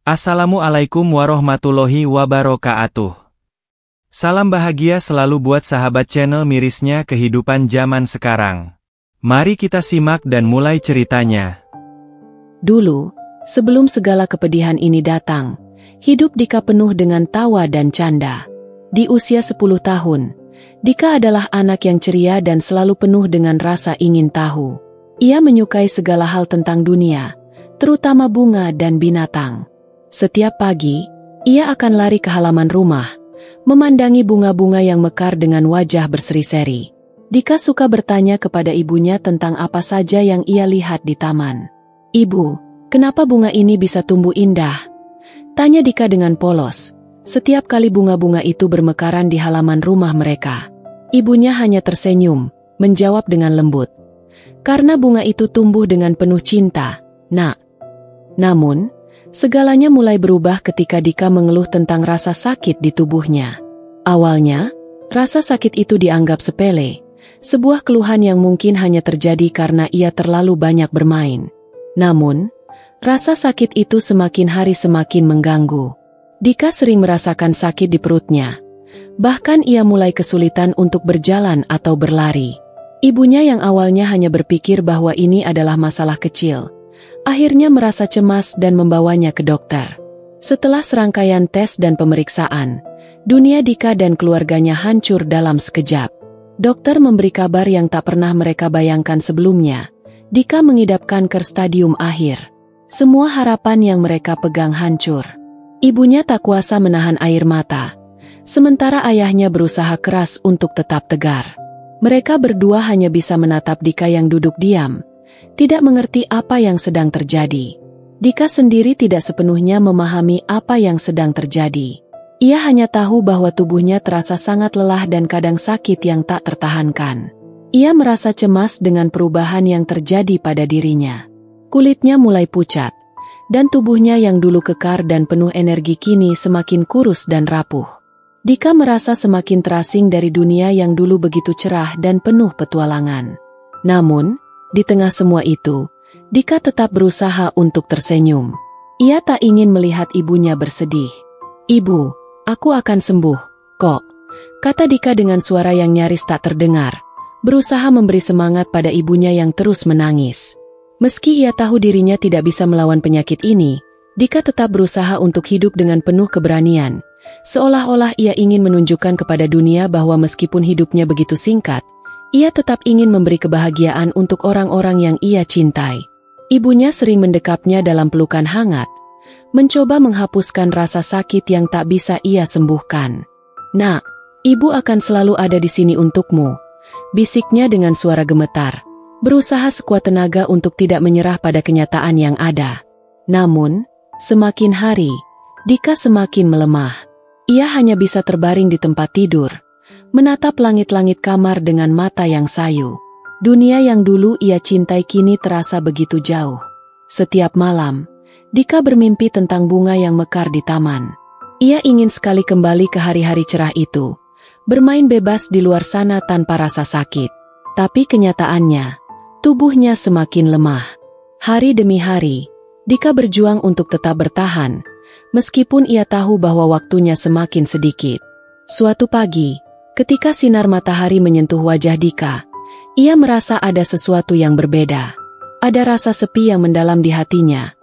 Assalamualaikum warahmatullahi wabarakatuh. Salam bahagia selalu buat sahabat channel mirisnya kehidupan zaman sekarang. Mari kita simak dan mulai ceritanya. Dulu, sebelum segala kepedihan ini datang, hidup Dika penuh dengan tawa dan canda. Di usia 10 tahun, Dika adalah anak yang ceria dan selalu penuh dengan rasa ingin tahu. Ia menyukai segala hal tentang dunia, terutama bunga dan binatang. Setiap pagi, ia akan lari ke halaman rumah, memandangi bunga-bunga yang mekar dengan wajah berseri-seri. Dika suka bertanya kepada ibunya tentang apa saja yang ia lihat di taman. "Ibu, kenapa bunga ini bisa tumbuh indah?" tanya Dika dengan polos, setiap kali bunga-bunga itu bermekaran di halaman rumah mereka. Ibunya hanya tersenyum, menjawab dengan lembut, "Karena bunga itu tumbuh dengan penuh cinta, Nak." Namun, segalanya mulai berubah ketika Dika mengeluh tentang rasa sakit di tubuhnya. Awalnya, rasa sakit itu dianggap sepele, sebuah keluhan yang mungkin hanya terjadi karena ia terlalu banyak bermain. Namun, rasa sakit itu semakin hari semakin mengganggu. Dika sering merasakan sakit di perutnya. Bahkan ia mulai kesulitan untuk berjalan atau berlari. Ibunya yang awalnya hanya berpikir bahwa ini adalah masalah kecil, akhirnya merasa cemas dan membawanya ke dokter. Setelah serangkaian tes dan pemeriksaan, dunia Dika dan keluarganya hancur dalam sekejap. Dokter memberi kabar yang tak pernah mereka bayangkan sebelumnya. Dika mengidap kanker stadium akhir. Semua harapan yang mereka pegang hancur. Ibunya tak kuasa menahan air mata, sementara ayahnya berusaha keras untuk tetap tegar. Mereka berdua hanya bisa menatap Dika yang duduk diam, tidak mengerti apa yang sedang terjadi. Dika sendiri tidak sepenuhnya memahami apa yang sedang terjadi. Ia hanya tahu bahwa tubuhnya terasa sangat lelah dan kadang sakit yang tak tertahankan. Ia merasa cemas dengan perubahan yang terjadi pada dirinya. Kulitnya mulai pucat, dan tubuhnya yang dulu kekar dan penuh energi kini semakin kurus dan rapuh. Dika merasa semakin terasing dari dunia yang dulu begitu cerah dan penuh petualangan. Namun, di tengah semua itu, Dika tetap berusaha untuk tersenyum. Ia tak ingin melihat ibunya bersedih. "Ibu, aku akan sembuh, kok," kata Dika dengan suara yang nyaris tak terdengar, berusaha memberi semangat pada ibunya yang terus menangis. Meski ia tahu dirinya tidak bisa melawan penyakit ini, Dika tetap berusaha untuk hidup dengan penuh keberanian, seolah-olah ia ingin menunjukkan kepada dunia bahwa meskipun hidupnya begitu singkat, ia tetap ingin memberi kebahagiaan untuk orang-orang yang ia cintai. Ibunya sering mendekapnya dalam pelukan hangat, mencoba menghapuskan rasa sakit yang tak bisa ia sembuhkan. "Nak, ibu akan selalu ada di sini untukmu," bisiknya dengan suara gemetar, berusaha sekuat tenaga untuk tidak menyerah pada kenyataan yang ada. Namun, semakin hari, Dika semakin melemah. Ia hanya bisa terbaring di tempat tidur, menatap langit-langit kamar dengan mata yang sayu. Dunia yang dulu ia cintai kini terasa begitu jauh. Setiap malam, Dika bermimpi tentang bunga yang mekar di taman. Ia ingin sekali kembali ke hari-hari cerah itu, bermain bebas di luar sana tanpa rasa sakit. Tapi kenyataannya, tubuhnya semakin lemah. Hari demi hari, Dika berjuang untuk tetap bertahan, meskipun ia tahu bahwa waktunya semakin sedikit. Suatu pagi, ketika sinar matahari menyentuh wajah Dika, ia merasa ada sesuatu yang berbeda. Ada rasa sepi yang mendalam di hatinya,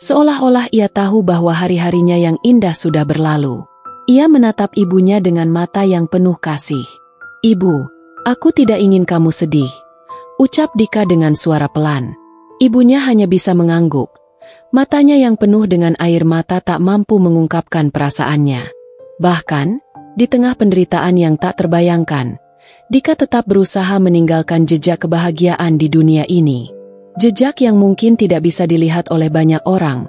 seolah-olah ia tahu bahwa hari-harinya yang indah sudah berlalu. Ia menatap ibunya dengan mata yang penuh kasih. "Ibu, aku tidak ingin kamu sedih," ucap Dika dengan suara pelan. Ibunya hanya bisa mengangguk. Matanya yang penuh dengan air mata tak mampu mengungkapkan perasaannya. Bahkan, di tengah penderitaan yang tak terbayangkan, Dika tetap berusaha meninggalkan jejak kebahagiaan di dunia ini. Jejak yang mungkin tidak bisa dilihat oleh banyak orang,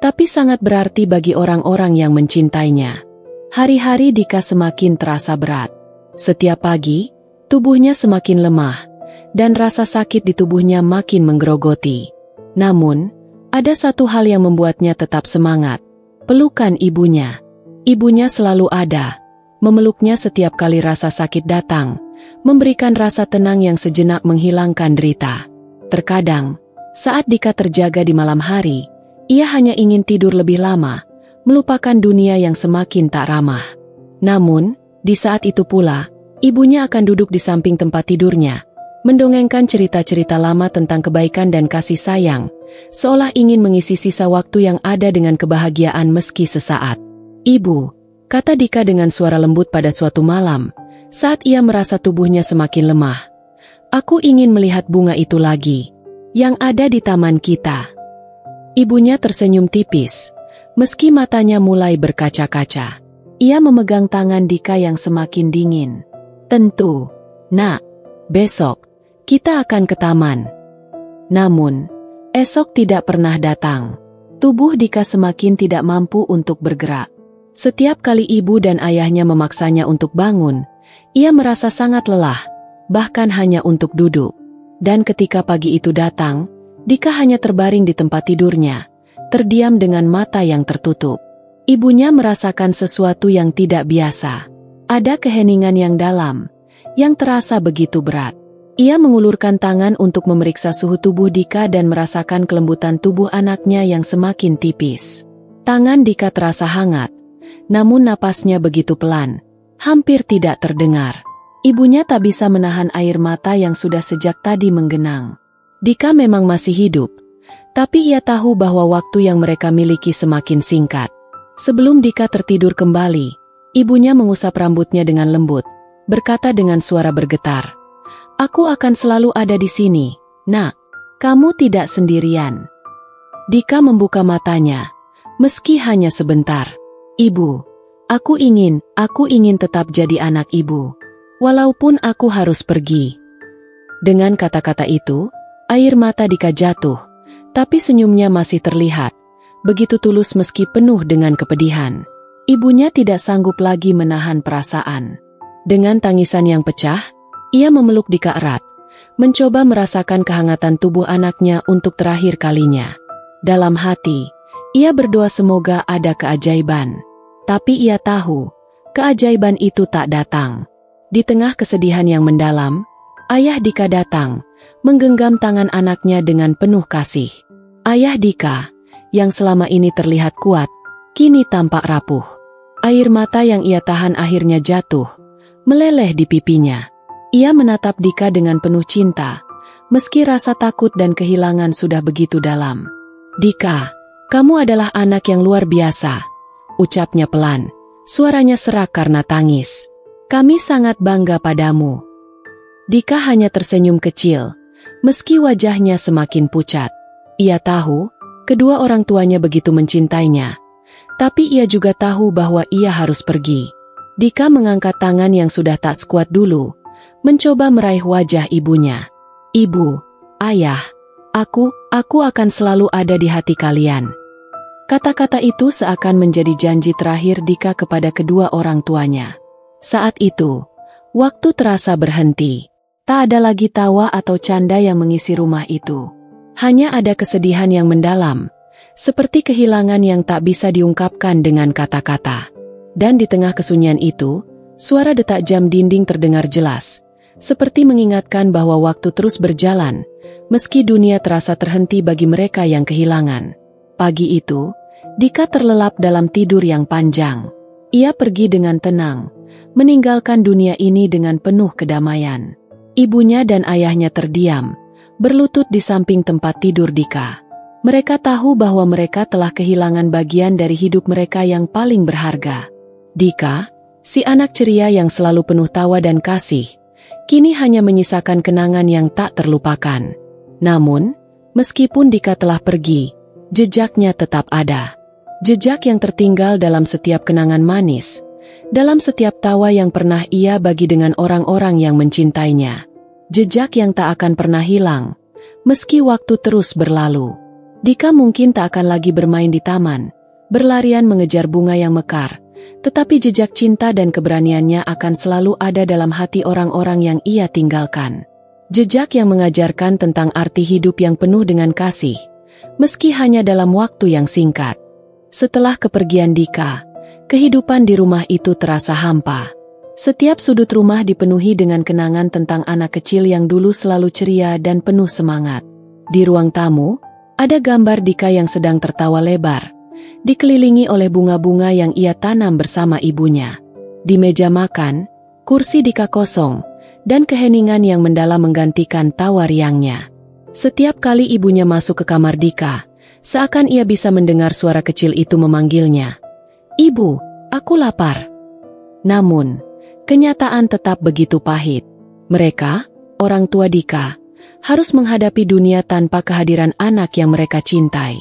tapi sangat berarti bagi orang-orang yang mencintainya. Hari-hari Dika semakin terasa berat. Setiap pagi, tubuhnya semakin lemah, dan rasa sakit di tubuhnya makin menggerogoti. Namun, ada satu hal yang membuatnya tetap semangat: pelukan ibunya. Ibunya selalu ada, memeluknya setiap kali rasa sakit datang, memberikan rasa tenang yang sejenak menghilangkan derita. Terkadang, saat Dika terjaga di malam hari, Ia hanya ingin tidur lebih lama, melupakan dunia yang semakin tak ramah. Namun, di saat itu pula, ibunya akan duduk di samping tempat tidurnya, mendongengkan cerita-cerita lama tentang kebaikan dan kasih sayang, seolah ingin mengisi sisa waktu yang ada dengan kebahagiaan meski sesaat. "Ibu," kata Dika dengan suara lembut pada suatu malam, saat ia merasa tubuhnya semakin lemah. "Aku ingin melihat bunga itu lagi, yang ada di taman kita." Ibunya tersenyum tipis, meski matanya mulai berkaca-kaca. Ia memegang tangan Dika yang semakin dingin. "Tentu, Nak. Besok, kita akan ke taman." Namun, esok tidak pernah datang. Tubuh Dika semakin tidak mampu untuk bergerak. Setiap kali ibu dan ayahnya memaksanya untuk bangun, ia merasa sangat lelah, bahkan hanya untuk duduk. Dan ketika pagi itu datang, Dika hanya terbaring di tempat tidurnya, terdiam dengan mata yang tertutup. Ibunya merasakan sesuatu yang tidak biasa. Ada keheningan yang dalam, yang terasa begitu berat. Ia mengulurkan tangan untuk memeriksa suhu tubuh Dika dan merasakan kelembutan tubuh anaknya yang semakin tipis. Tangan Dika terasa hangat, namun napasnya begitu pelan, hampir tidak terdengar. Ibunya tak bisa menahan air mata yang sudah sejak tadi menggenang. Dika memang masih hidup, tapi ia tahu bahwa waktu yang mereka miliki semakin singkat. Sebelum Dika tertidur kembali, ibunya mengusap rambutnya dengan lembut, berkata dengan suara bergetar, "Aku akan selalu ada di sini, Nak. Kamu tidak sendirian." Dika membuka matanya, meski hanya sebentar. "Ibu, aku ingin tetap jadi anak ibu, walaupun aku harus pergi." Dengan kata-kata itu, air mata Dika jatuh, tapi senyumnya masih terlihat, begitu tulus meski penuh dengan kepedihan. Ibunya tidak sanggup lagi menahan perasaan. Dengan tangisan yang pecah, ia memeluk Dika erat, mencoba merasakan kehangatan tubuh anaknya untuk terakhir kalinya. Dalam hati, ia berdoa semoga ada keajaiban. Tapi ia tahu, keajaiban itu tak datang. Di tengah kesedihan yang mendalam, ayah Dika datang, menggenggam tangan anaknya dengan penuh kasih. Ayah Dika, yang selama ini terlihat kuat, kini tampak rapuh. Air mata yang ia tahan akhirnya jatuh, meleleh di pipinya. Ia menatap Dika dengan penuh cinta, meski rasa takut dan kehilangan sudah begitu dalam. "Dika, kamu adalah anak yang luar biasa," ucapnya pelan, suaranya serak karena tangis. "Kami sangat bangga padamu." Dika hanya tersenyum kecil, meski wajahnya semakin pucat. Ia tahu, kedua orang tuanya begitu mencintainya, tapi ia juga tahu bahwa ia harus pergi. Dika mengangkat tangan yang sudah tak sekuat dulu, mencoba meraih wajah ibunya. "Ibu, ayah, aku akan selalu ada di hati kalian." Kata-kata itu seakan menjadi janji terakhir Dika kepada kedua orang tuanya. Saat itu, waktu terasa berhenti. Tak ada lagi tawa atau canda yang mengisi rumah itu. Hanya ada kesedihan yang mendalam, seperti kehilangan yang tak bisa diungkapkan dengan kata-kata. Dan di tengah kesunyian itu, suara detak jam dinding terdengar jelas, seperti mengingatkan bahwa waktu terus berjalan, meski dunia terasa terhenti bagi mereka yang kehilangan. Pagi itu, Dika terlelap dalam tidur yang panjang. Ia pergi dengan tenang, meninggalkan dunia ini dengan penuh kedamaian. Ibunya dan ayahnya terdiam, berlutut di samping tempat tidur Dika. Mereka tahu bahwa mereka telah kehilangan bagian dari hidup mereka yang paling berharga. Dika, si anak ceria yang selalu penuh tawa dan kasih, kini hanya menyisakan kenangan yang tak terlupakan. Namun, meskipun Dika telah pergi, jejaknya tetap ada. Jejak yang tertinggal dalam setiap kenangan manis, dalam setiap tawa yang pernah ia bagi dengan orang-orang yang mencintainya. Jejak yang tak akan pernah hilang, meski waktu terus berlalu. Dika mungkin tak akan lagi bermain di taman, berlarian mengejar bunga yang mekar, tetapi jejak cinta dan keberaniannya akan selalu ada dalam hati orang-orang yang ia tinggalkan. Jejak yang mengajarkan tentang arti hidup yang penuh dengan kasih, meski hanya dalam waktu yang singkat. Setelah kepergian Dika, kehidupan di rumah itu terasa hampa. Setiap sudut rumah dipenuhi dengan kenangan tentang anak kecil yang dulu selalu ceria dan penuh semangat. Di ruang tamu, Ada gambar Dika yang sedang tertawa lebar, dikelilingi oleh bunga-bunga yang ia tanam bersama ibunya. Di meja makan, kursi Dika kosong, dan keheningan yang mendalam menggantikan tawa riangnya. Setiap kali ibunya masuk ke kamar Dika, seakan ia bisa mendengar suara kecil itu memanggilnya. "Ibu, aku lapar." Namun, kenyataan tetap begitu pahit. Mereka, orang tua Dika, harus menghadapi dunia tanpa kehadiran anak yang mereka cintai.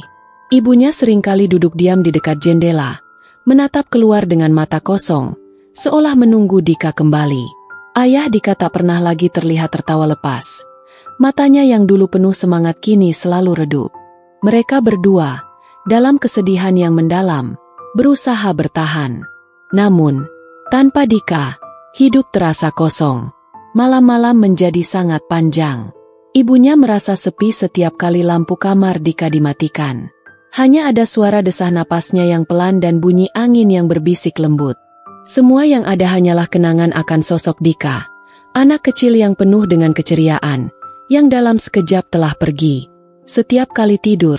Ibunya seringkali duduk diam di dekat jendela, menatap keluar dengan mata kosong, seolah menunggu Dika kembali. Ayah Dika tak pernah lagi terlihat tertawa lepas. Matanya yang dulu penuh semangat kini selalu redup. Mereka berdua, dalam kesedihan yang mendalam, berusaha bertahan. Namun, tanpa Dika, hidup terasa kosong. Malam-malam menjadi sangat panjang. Ibunya merasa sepi setiap kali lampu kamar Dika dimatikan. Hanya ada suara desah napasnya yang pelan dan bunyi angin yang berbisik lembut. Semua yang ada hanyalah kenangan akan sosok Dika, anak kecil yang penuh dengan keceriaan, yang dalam sekejap telah pergi. Setiap kali tidur,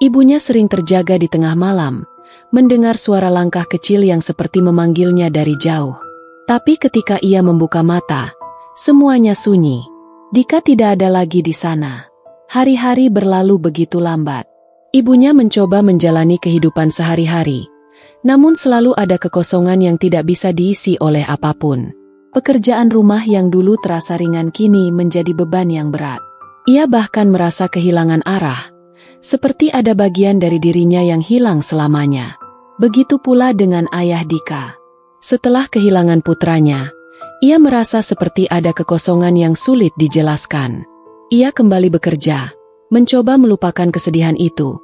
ibunya sering terjaga di tengah malam, mendengar suara langkah kecil yang seperti memanggilnya dari jauh. Tapi ketika ia membuka mata, semuanya sunyi. Dika tidak ada lagi di sana. Hari-hari berlalu begitu lambat. Ibunya mencoba menjalani kehidupan sehari-hari, namun selalu ada kekosongan yang tidak bisa diisi oleh apapun. Pekerjaan rumah yang dulu terasa ringan kini menjadi beban yang berat. Ia bahkan merasa kehilangan arah, seperti ada bagian dari dirinya yang hilang selamanya. Begitu pula dengan ayah Dika. Setelah kehilangan putranya, ia merasa seperti ada kekosongan yang sulit dijelaskan. Ia kembali bekerja, mencoba melupakan kesedihan itu.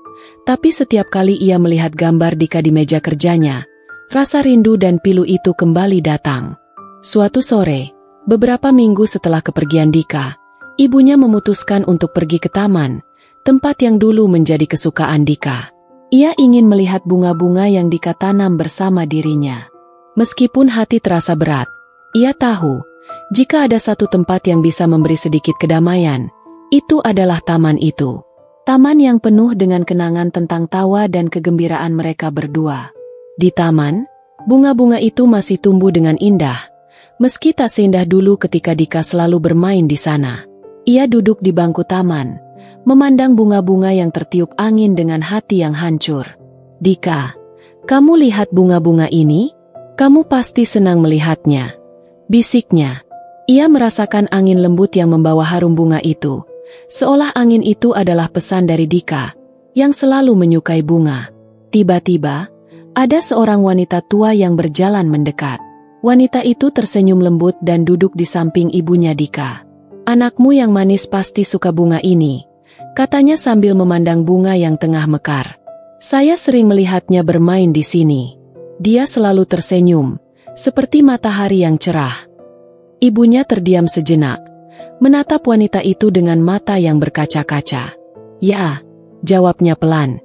Tapi setiap kali ia melihat gambar Dika di meja kerjanya, rasa rindu dan pilu itu kembali datang. Suatu sore, beberapa minggu setelah kepergian Dika, ibunya memutuskan untuk pergi ke taman, tempat yang dulu menjadi kesukaan Dika. Ia ingin melihat bunga-bunga yang Dika tanam bersama dirinya. Meskipun hati terasa berat, ia tahu, jika ada satu tempat yang bisa memberi sedikit kedamaian, itu adalah taman itu. Taman yang penuh dengan kenangan tentang tawa dan kegembiraan mereka berdua. Di taman, bunga-bunga itu masih tumbuh dengan indah, meski tak seindah dulu ketika Dika selalu bermain di sana. Ia duduk di bangku taman, memandang bunga-bunga yang tertiup angin dengan hati yang hancur. "Dika, kamu lihat bunga-bunga ini? Kamu pasti senang melihatnya," bisiknya. Ia merasakan angin lembut yang membawa harum bunga itu. Seolah angin itu adalah pesan dari Dika, yang selalu menyukai bunga. Tiba-tiba, ada seorang wanita tua yang berjalan mendekat. Wanita itu tersenyum lembut dan duduk di samping ibunya Dika. "Anakmu yang manis pasti suka bunga ini," katanya sambil memandang bunga yang tengah mekar. "Saya sering melihatnya bermain di sini. Dia selalu tersenyum, seperti matahari yang cerah." Ibunya terdiam sejenak, menatap wanita itu dengan mata yang berkaca-kaca. "Ya," jawabnya pelan.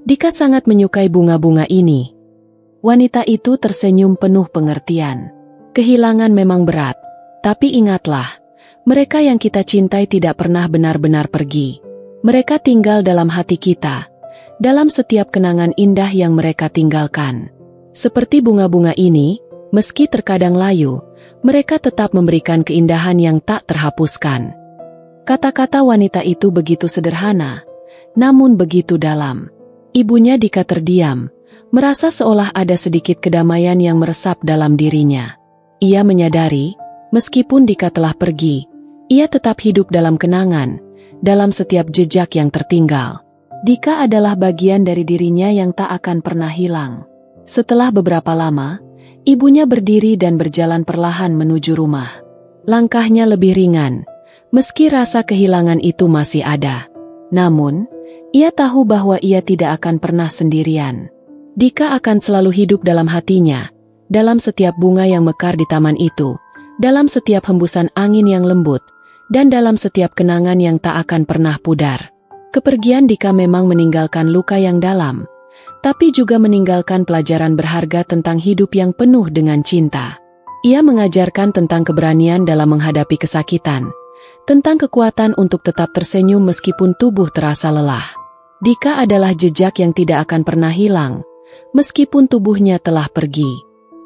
"Dika sangat menyukai bunga-bunga ini." Wanita itu tersenyum penuh pengertian. "Kehilangan memang berat, tapi ingatlah, mereka yang kita cintai tidak pernah benar-benar pergi. Mereka tinggal dalam hati kita, dalam setiap kenangan indah yang mereka tinggalkan. Seperti bunga-bunga ini, meski terkadang layu, mereka tetap memberikan keindahan yang tak terhapuskan." Kata-kata wanita itu begitu sederhana, namun begitu dalam. Ibunya Dika terdiam, merasa seolah ada sedikit kedamaian yang meresap dalam dirinya. Ia menyadari, meskipun Dika telah pergi, ia tetap hidup dalam kenangan, dalam setiap jejak yang tertinggal. Dika adalah bagian dari dirinya yang tak akan pernah hilang. Setelah beberapa lama, ibunya berdiri dan berjalan perlahan menuju rumah. Langkahnya lebih ringan, meski rasa kehilangan itu masih ada. Namun, ia tahu bahwa ia tidak akan pernah sendirian. Dika akan selalu hidup dalam hatinya, dalam setiap bunga yang mekar di taman itu, dalam setiap hembusan angin yang lembut, dan dalam setiap kenangan yang tak akan pernah pudar. Kepergian Dika memang meninggalkan luka yang dalam, tapi juga meninggalkan pelajaran berharga tentang hidup yang penuh dengan cinta. Ia mengajarkan tentang keberanian dalam menghadapi kesakitan, tentang kekuatan untuk tetap tersenyum meskipun tubuh terasa lelah. Dika adalah jejak yang tidak akan pernah hilang, meskipun tubuhnya telah pergi.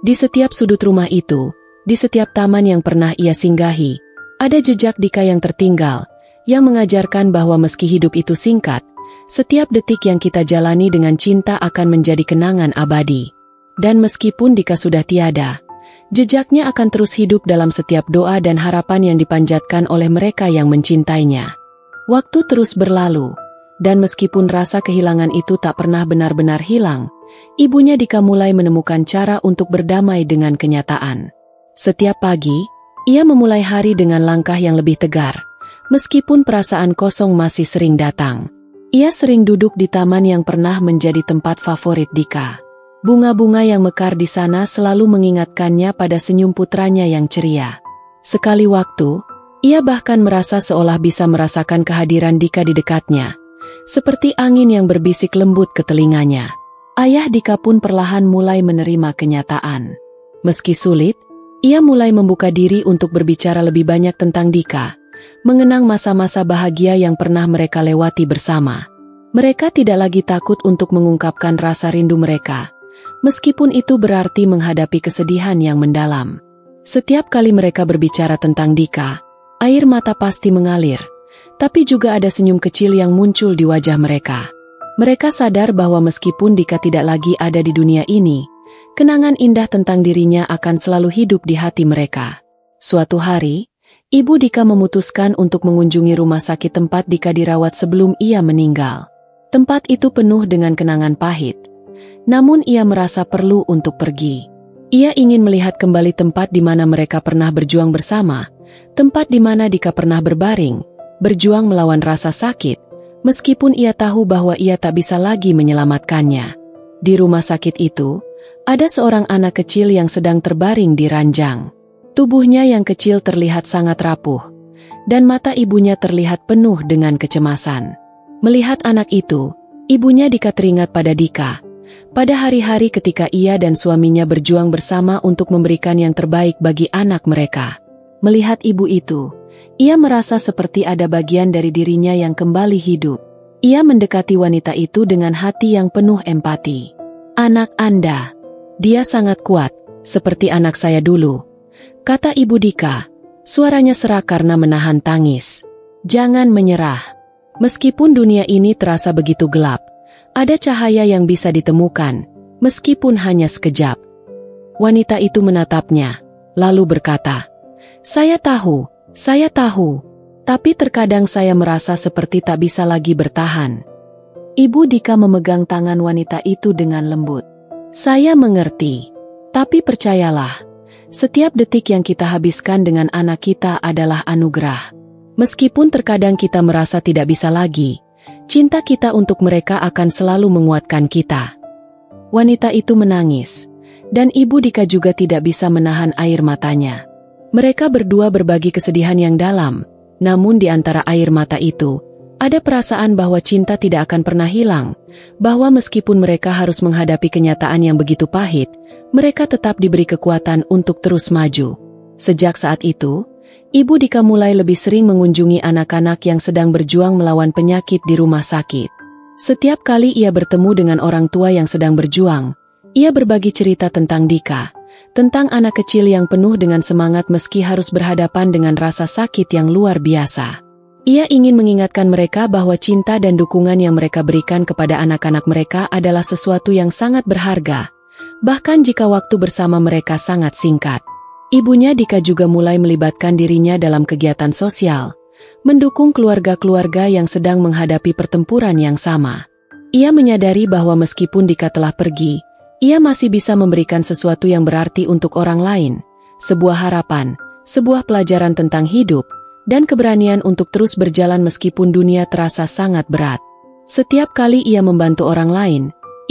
Di setiap sudut rumah itu, di setiap taman yang pernah ia singgahi, ada jejak Dika yang tertinggal, yang mengajarkan bahwa meski hidup itu singkat, setiap detik yang kita jalani dengan cinta akan menjadi kenangan abadi. Dan meskipun Dika sudah tiada, jejaknya akan terus hidup dalam setiap doa dan harapan yang dipanjatkan oleh mereka yang mencintainya. Waktu terus berlalu, dan meskipun rasa kehilangan itu tak pernah benar-benar hilang, ibunya Dika mulai menemukan cara untuk berdamai dengan kenyataan. Setiap pagi, ia memulai hari dengan langkah yang lebih tegar, meskipun perasaan kosong masih sering datang. Ia sering duduk di taman yang pernah menjadi tempat favorit Dika. Bunga-bunga yang mekar di sana selalu mengingatkannya pada senyum putranya yang ceria. Sekali waktu, ia bahkan merasa seolah bisa merasakan kehadiran Dika di dekatnya, seperti angin yang berbisik lembut ke telinganya. Ayah Dika pun perlahan mulai menerima kenyataan. Meski sulit, ia mulai membuka diri untuk berbicara lebih banyak tentang Dika, mengenang masa-masa bahagia yang pernah mereka lewati bersama. Mereka tidak lagi takut untuk mengungkapkan rasa rindu mereka, meskipun itu berarti menghadapi kesedihan yang mendalam. Setiap kali mereka berbicara tentang Dika, air mata pasti mengalir, tapi juga ada senyum kecil yang muncul di wajah mereka. Mereka sadar bahwa meskipun Dika tidak lagi ada di dunia ini, kenangan indah tentang dirinya akan selalu hidup di hati mereka. Suatu hari, Ibu Dika memutuskan untuk mengunjungi rumah sakit tempat Dika dirawat sebelum ia meninggal. Tempat itu penuh dengan kenangan pahit, namun ia merasa perlu untuk pergi. Ia ingin melihat kembali tempat di mana mereka pernah berjuang bersama, tempat di mana Dika pernah berbaring, berjuang melawan rasa sakit, meskipun ia tahu bahwa ia tak bisa lagi menyelamatkannya. Di rumah sakit itu, ada seorang anak kecil yang sedang terbaring di ranjang. Tubuhnya yang kecil terlihat sangat rapuh, dan mata ibunya terlihat penuh dengan kecemasan. Melihat anak itu, ibunya Dika teringat pada Dika, pada hari-hari ketika ia dan suaminya berjuang bersama untuk memberikan yang terbaik bagi anak mereka. Melihat ibu itu, ia merasa seperti ada bagian dari dirinya yang kembali hidup. Ia mendekati wanita itu dengan hati yang penuh empati. "Anak Anda, dia sangat kuat, seperti anak saya dulu," kata ibu Dika. Suaranya serak karena menahan tangis. "Jangan menyerah. Meskipun dunia ini terasa begitu gelap, ada cahaya yang bisa ditemukan, meskipun hanya sekejap." Wanita itu menatapnya, lalu berkata, saya tahu, tapi terkadang saya merasa seperti tak bisa lagi bertahan." Ibu Dika memegang tangan wanita itu dengan lembut. "Saya mengerti, tapi percayalah, setiap detik yang kita habiskan dengan anak kita adalah anugerah. Meskipun terkadang kita merasa tidak bisa lagi, cinta kita untuk mereka akan selalu menguatkan kita." Wanita itu menangis, dan ibu Dika juga tidak bisa menahan air matanya. Mereka berdua berbagi kesedihan yang dalam, namun di antara air mata itu, ada perasaan bahwa cinta tidak akan pernah hilang, bahwa meskipun mereka harus menghadapi kenyataan yang begitu pahit, mereka tetap diberi kekuatan untuk terus maju. Sejak saat itu, Ibu Dika mulai lebih sering mengunjungi anak-anak yang sedang berjuang melawan penyakit di rumah sakit. Setiap kali ia bertemu dengan orang tua yang sedang berjuang, ia berbagi cerita tentang Dika, tentang anak kecil yang penuh dengan semangat meski harus berhadapan dengan rasa sakit yang luar biasa. Ia ingin mengingatkan mereka bahwa cinta dan dukungan yang mereka berikan kepada anak-anak mereka adalah sesuatu yang sangat berharga, bahkan jika waktu bersama mereka sangat singkat. Ibunya Dika juga mulai melibatkan dirinya dalam kegiatan sosial, mendukung keluarga-keluarga yang sedang menghadapi pertempuran yang sama. Ia menyadari bahwa meskipun Dika telah pergi, ia masih bisa memberikan sesuatu yang berarti untuk orang lain, sebuah harapan, sebuah pelajaran tentang hidup, dan keberanian untuk terus berjalan meskipun dunia terasa sangat berat. Setiap kali ia membantu orang lain,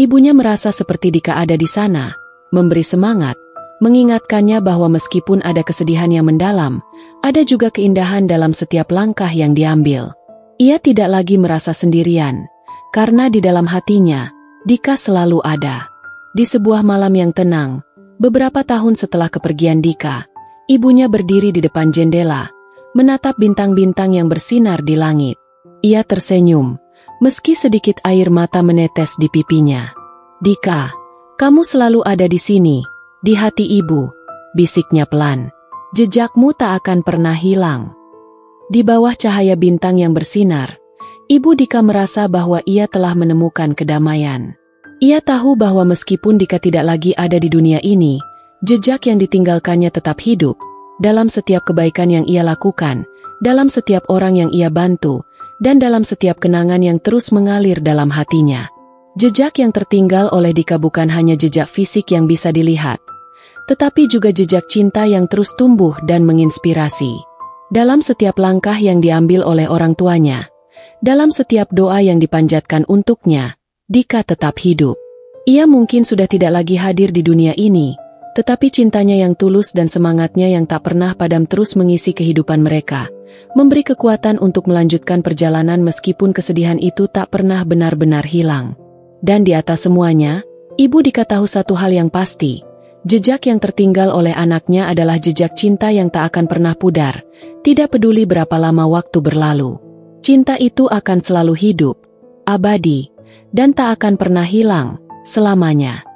ibunya merasa seperti Dika ada di sana, memberi semangat, mengingatkannya bahwa meskipun ada kesedihan yang mendalam, ada juga keindahan dalam setiap langkah yang diambil. Ia tidak lagi merasa sendirian, karena di dalam hatinya, Dika selalu ada. Di sebuah malam yang tenang, beberapa tahun setelah kepergian Dika, ibunya berdiri di depan jendela, menatap bintang-bintang yang bersinar di langit. Ia tersenyum, meski sedikit air mata menetes di pipinya. "Dika, kamu selalu ada di sini, di hati ibu," bisiknya pelan. "Jejakmu tak akan pernah hilang." Di bawah cahaya bintang yang bersinar, Ibu Dika merasa bahwa ia telah menemukan kedamaian. Ia tahu bahwa meskipun Dika tidak lagi ada di dunia ini, jejak yang ditinggalkannya tetap hidup, dalam setiap kebaikan yang ia lakukan, dalam setiap orang yang ia bantu, dan dalam setiap kenangan yang terus mengalir dalam hatinya. Jejak yang tertinggal oleh Dika bukan hanya jejak fisik yang bisa dilihat, tetapi juga jejak cinta yang terus tumbuh dan menginspirasi. Dalam setiap langkah yang diambil oleh orang tuanya, dalam setiap doa yang dipanjatkan untuknya, Dika tetap hidup. Ia mungkin sudah tidak lagi hadir di dunia ini, tetapi cintanya yang tulus dan semangatnya yang tak pernah padam terus mengisi kehidupan mereka, memberi kekuatan untuk melanjutkan perjalanan meskipun kesedihan itu tak pernah benar-benar hilang. Dan di atas semuanya, Ibu Dika tahu satu hal yang pasti, jejak yang tertinggal oleh anaknya adalah jejak cinta yang tak akan pernah pudar, tidak peduli berapa lama waktu berlalu. Cinta itu akan selalu hidup, abadi, dan tak akan pernah hilang selamanya.